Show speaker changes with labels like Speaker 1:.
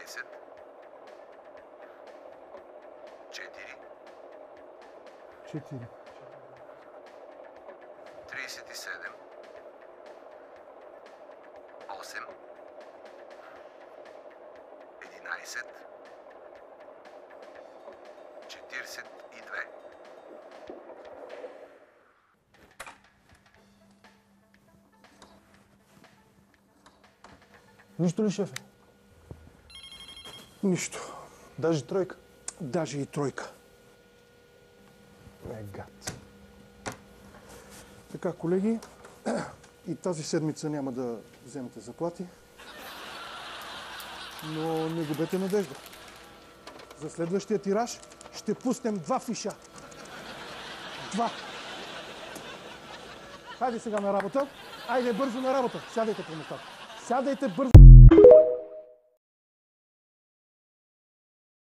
Speaker 1: 13, 4,
Speaker 2: 4,
Speaker 1: 37, 8, 11, 42.
Speaker 2: Нищо ли, шефе?
Speaker 3: Нищо.
Speaker 2: Даже тройка?
Speaker 3: Даже и тройка.
Speaker 2: Гад.
Speaker 3: Така, колеги, и тази седмица няма да вземете заплати, но не губете надежда. За следващия тираж ще пуснем 2 фиша. 2. Хайде сега на работа. Айде бързо на работа. Сядайте по местата. Сядайте бързо.